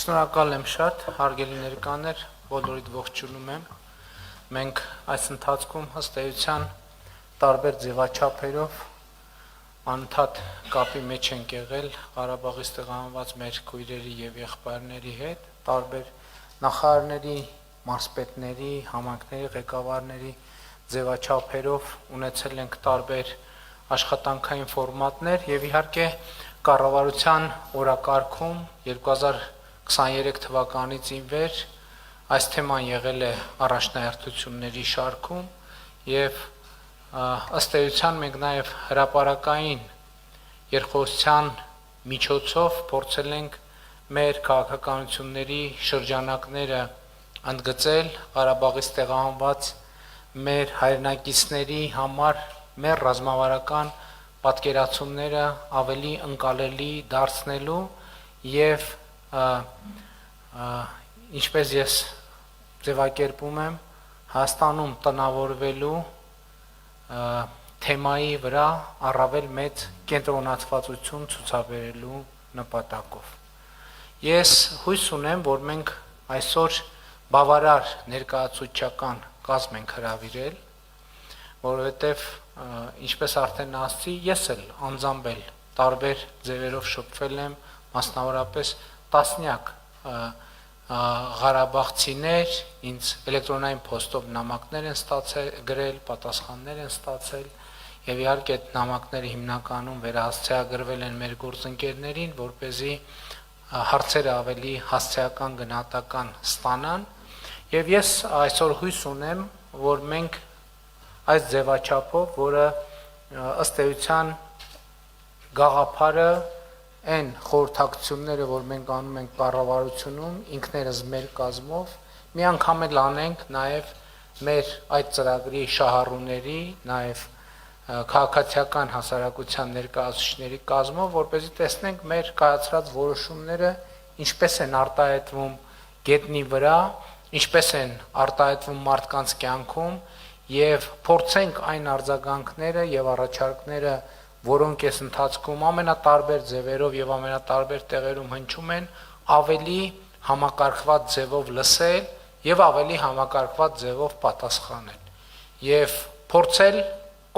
Շնորհակալ եմ շատ, հարգելի ներկաներ, բոլորիդ ողջունում եմ։ Մենք այս ընթացքում ըստ էության տարբեր ձևաչափերով անընդհատ կապի մեջ ենք եղել Ղարաբաղից տեղահանված մեր քույրերի եւ եղբայրների հետ, տարբեր նախարարների, մարզպետների, համայնքների ղեկավարների ձևաչափերով ունեցել ենք տարբեր աշխատանքային ֆորմատներ եւ իհարկե կառավարության օրակարգում 2023 թվականից ի վեր այս թեման եղել է առաջնահերթությունների շարքում եւ ըստ էության մենք նաեւ հրապարակային երկխոսության միջոցով փորձել ենք մեր քաղաքականությունների շրջանակները ընդգծել Ղարաբաղից տեղահանված մեր հայրենակիցների համար մեր ռազմավարական պատկերացումները ավելի ընկալելի դարձնելու եւ ինչպես ես ձևակերպում եմ Հայաստանում տնավորվելու թեմայի վրա առավել մեծ կենտրոնացվածություն ցուցաբերելու նպատակով ես հույս ունեմ որ մենք այսօր բավարար ներկայացուցչական կազմ ենք հրավիրել որովհետեւ ինչպես արդեն ասացի, ես էլ անձամբ տարբեր ձևերով շփվել եմ, մասնավորապես տասնյակ ղարաբաղցիներ ինձ էլեկտրոնային փոստով նամակներ են ստացել, գրել, պատասխաններ են ստացել, եւ իհարկե այդ նամակները հիմնականում վերահասցեագրվել են մեր գործընկերներին, որպեսզի հարցերը ավելի հասցեական գնահատական ստանան, եւ ես այսօր հույս ունեմ, որ մենք այս ձևաչափով, որը ըստ էության գաղափարը այն խորհրդակցությունները, որ մենք անում ենք կառավարությունում, ինքներս մեր կազմով, մի անգամ էլ անենք նաև մեր այդ ծրագրի շահառուների, նաև քաղաքացիական հասարակության ներկայացուցիչների կազմով, որպեսզի տեսնենք մեր կայացրած որոշումները ինչպես են արտահայտվում գետնի վրա, ինչպես են արտահայտվում մարդկանց կյանքում եւ փորձենք այն արձագանքները եւ առաջարկները, որոնք այս ընթացքում ամենատարբեր ձևերով եւ ամենատարբեր տեղերում հնչում են, ավելի համակարգված ձևով լսել եւ ավելի համակարգված ձևով պատասխանել եւ փորձել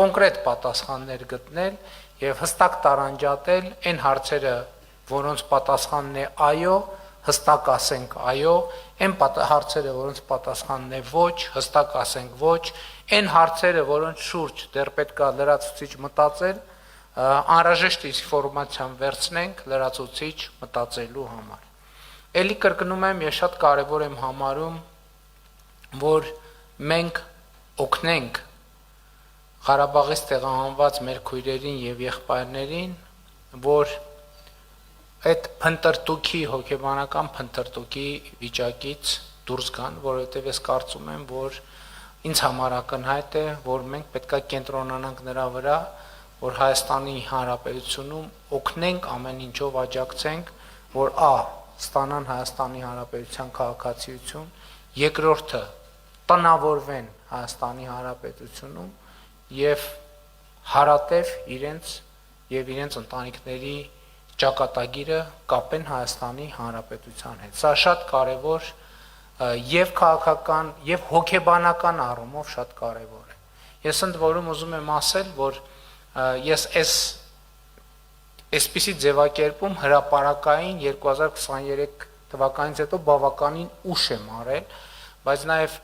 կոնկրետ պատասխաններ գտնել եւ հստակ տարանջատել այն հարցերը, որոնց պատասխանն է այո, հստակ ասենք այո, այն հարցերը, որոնց պատասխանն է ոչ, հստակ ասենք ոչ, այն հարցերը, որոնց շուրջ դեռ պետք է լրացուցիչ մտածել, անհրաժեշտ ինֆորմացիան վերցնենք լրացուցիչ մտածելու համար։ Էլի կրկնում եմ, ես շատ կարևոր եմ համարում, որ մենք օգնենք Ղարաբաղից տեղահանված մեր քույրերին եւ եղբայրներին, որ այդ փնտրտուքի հոգեբանական փնտրտուքի վիճակից դուրս գան, որովհետև ես կարծում եմ, որ ինձ համար ակնհայտ է, որ մենք պետք է կենտրոնանանք նրա վրա, որ Հայաստանի Հանրապետությունում օգնենք ամեն ինչով աջակցենք, որ ստանան Հայաստանի Հանրապետության քաղաքացիություն, երկրորդը տնավորվեն Հայաստանի Հանրապետությունում եւ հարատև իրենց եւ իրենց ընտանիքների ճակատագիրը կապեն Հայաստանի Հանրապետության հետ։ Սա շատ կարևոր եւ քաղաքական եւ հոգեբանական առումով շատ կարևոր է։ Ես ընդ որում ուզում եմ ասել, որ ես այսպիսի ձևակերպում հրապարակային 2023 թվականից հետո բավականին ուշ եմ արել, բայց նաեւ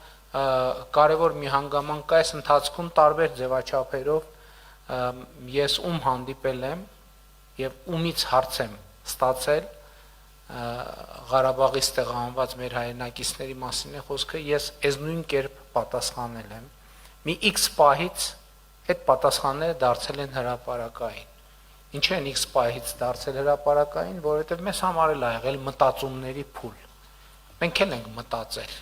կարևոր մի հանգամանք կա այս ընթացքում տարբեր ձևաչափերով ես հանդիպել եմ եւ ումից հարց եմ ստացել Ղարաբաղից տեղահանված մեր հայրենակիցների մասին է խոսքը, ես այս նույն կերպ պատասխանել եմ։ Մի X պահից այդ պատասխանները դարձել են հրապարակային։ Ինչ են X պահից դարձել հրապարակային, որովհետեւ մեզ համար էլ ա եղել մտածումների փուլ։ Մենք էլ ենք մտածել։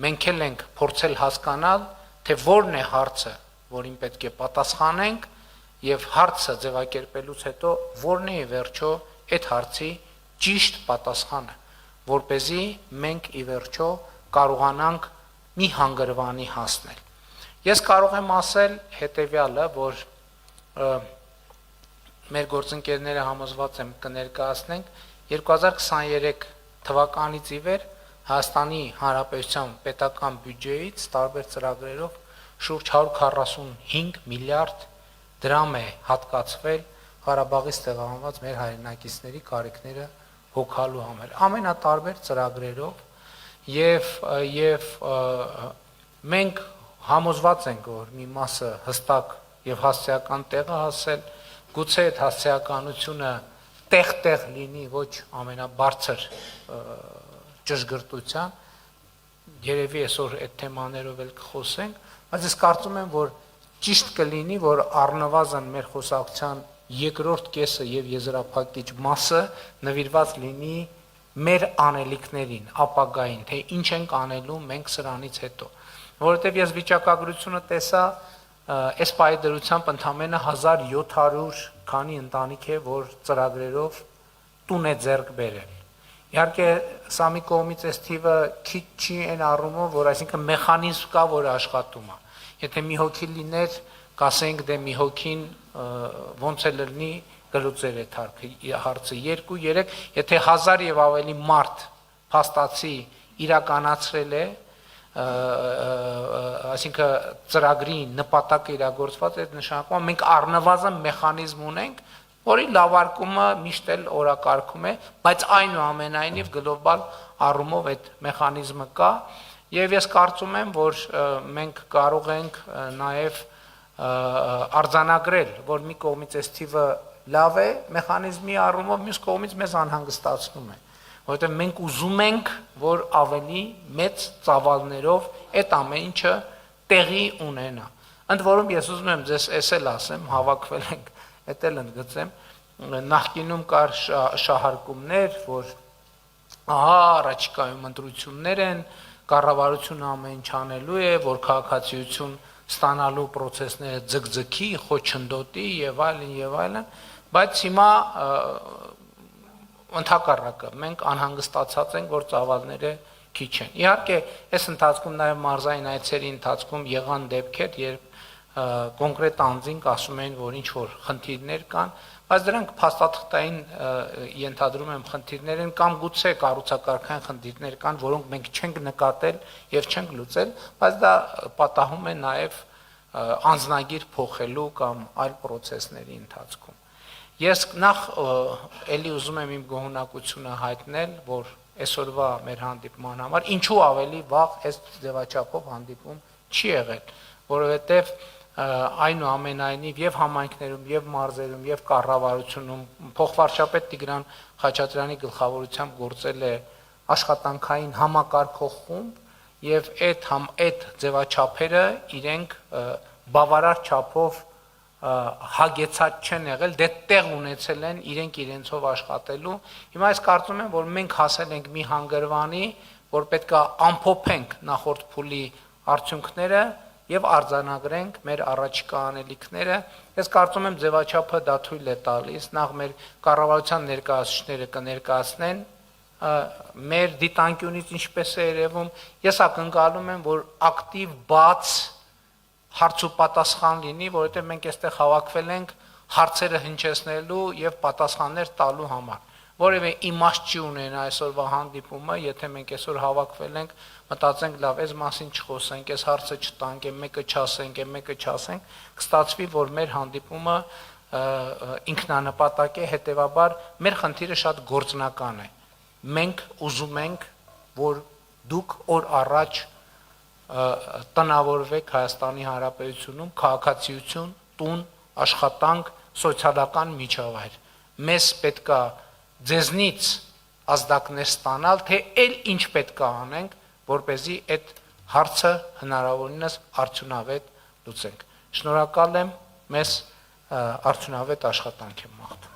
Մենք էլ ենք փորձել հասկանալ, թե որն է հարցը, որին պետք է պատասխանենք եւ հարցը ձևակերպելուց հետո որն է վերջո այդ հարցի ճիշտ պատասխանը, որպեսզի մենք ի վերջո կարողանանք մի հանգրվանի հասնել։ Ես կարող եմ ասել հետեւյալը, որ մեր գործընկերները համոզված եմ կներկայացնենք 2023 թվականից ի վեր Հայաստանի Հանրապետության պետական բյուջեից տարբեր ծրագրերով շուրջ 145 միլիարդ դրամ է հատկացվել Ղարաբաղից տեղահանված մեր հայրենակիցների կարիքները հոգալու համար ամենատարբեր ծրագրերով եւ մենք համոզված ենք որ մի մասը հստակ եւ հասարակական տեղ է հասել գուցե այդ հասարակականությունը տեղ լինի ոչ ամենաբարձր ճշգրտության երևի այսօր այդ թեմաներով էլ կխոսենք բայց ես կարծում եմ որ ճիշտ կլինի որ առնվազն մեր խոսակցության երկրորդ կեսը եւ եզրափակիչ մասը նվիրված լինի մեր անելիքներին ապագային թե ինչ ենք անելու մենք սրանից հետո որովհետեւ ես վիճակագրությունը տեսա այս պայդրությամբ ընդամենը 1700 քանի ընտանիք է որ ծրագրերով տուն է ձեռք բերել իհարկե սա մի կողմից այս թիվը քիչ չի այն առումով որ այսինքն մեխանիզմ կա որ աշխատում է եթե մի հոգի լիներ կասենք դե մի հոգին ոնց է լինի գլուծեր այդ հարցը 2-3 եթե 1000 եւ ավելի մարդ փաստացի իրականացրել է այսինքն ծրագրի նպատակը իրագործված է նշանակում մենք առնվազն մեխանիզմ ունենք որի լավարկումը միշտ էլ օրակարգում է բայց այնուամենայնիվ գլոբալ առումով այդ մեխանիզմը կա եւ ես կարծում եմ որ մենք կարող ենք նաեւ արձանագրել որ մի կողմից այս թիվը լավ է մեխանիզմի առումով մյուս կողմից մեզ անհանգստացնում է որովհետեւ մենք ուզում ենք որ ավելի մեծ ծավալներով այդ ամեն ինչը տեղի ունենա ընդ որում ես ուզում եմ ձեզ էսել ասեմ հավաքվել ենք Էդ էլ ընդգծեմ նախկինում կար շահարկումներ որ ահա առաջիկայում ընտրություններ են կառավարությունը ամեն ինչ անելու է որ քաղաքացիություն ստանալու process-ները ձգձգի խոչընդոտի եւ այլն բայց հիմա ընդհակառակը մենք անհանգստացած ենք որ ծավալները քիչ են իհարկե այս ընթացքում նաեւ մարզային այցերի ընթացքում եղան դեպքեր երբ կոնկրետ անձինք ասում են որ ինչ որ խնդիրներ կան բայց դրանք փաստաթղթային ենթադրում եմ խնդիրներ են կամ գուցե կառուցակարգային խնդիրներ կան որոնք մենք չենք նկատել եւ չենք լուծել բայց դա պատահում է նաեւ անձնագիր փոխելու կամ այլ process-ների ընթացքում ես նախ ելի ուզում եմ իմ գոհունակությունը հայտնել որ այսօրվա մեր հանդիպման համար ինչու ավելի վաղ այս ձևաչափով հանդիպում չի եղել որովհետեւ այնուամենայնիվ եւ համայնքներում եւ մարզերում եւ կառավարությունում փոխվարչապետ Տիգրան Խաչատրյանի գլխավորությամբ գործել է աշխատանքային համակարգող խումբ եւ այդ ձևաչափերը իրենք բավարար չափով հագեցած չեն եղել դե տեղ ունեցել են իրենցով աշխատելու հիմա ես կարծում եմ որ մենք հասել ենք մի հանգրվանի որ պետքա ամփոփենք նախորդ փուլի արդյունքները եւ արձանագրենք մեր առաջիկա անելիքները ես կարծում եմ ձևաչափը դա թույլ է տալիս նախ մեր կառավարության ներկայացուցիչները կներկայացնեն մեր դիտանկյունից ինչպես է երևում ես ակնկալում եմ որ ակտիվ բաց հարց ու պատասխան լինի որովհետեւ մենք այստեղ հավաքվել ենք հարցերը հնչեցնելու եւ պատասխաններ տալու համար որևէ իմաստ չի ունենա այսօրվա հանդիպումը եթե մենք այսօր հավաքվել ենք մտածենք լավ այս մասին չխոսենք այս հարցը չտանք մեկը չասենք կստացվի որ մեր հանդիպումը ինքնանպատակ է հետեւաբար մեր խնդիրը շատ գործնական է մենք ուզում ենք որ դուք օր առաջ տնավորվեք Հայաստանի Հանրապետությունում քաղաքացիություն տուն աշխատանք սոցիալական միջավայր մեզ պետքա ձեզնից ազդակներ ստանալ թե էլ ինչ պետքա անենք որպեսզի այդ հարցը հնարավորինս արդյունավետ լուծենք շնորհակալ եմ մեզ արդյունավետ աշխատանք եմ մաղթում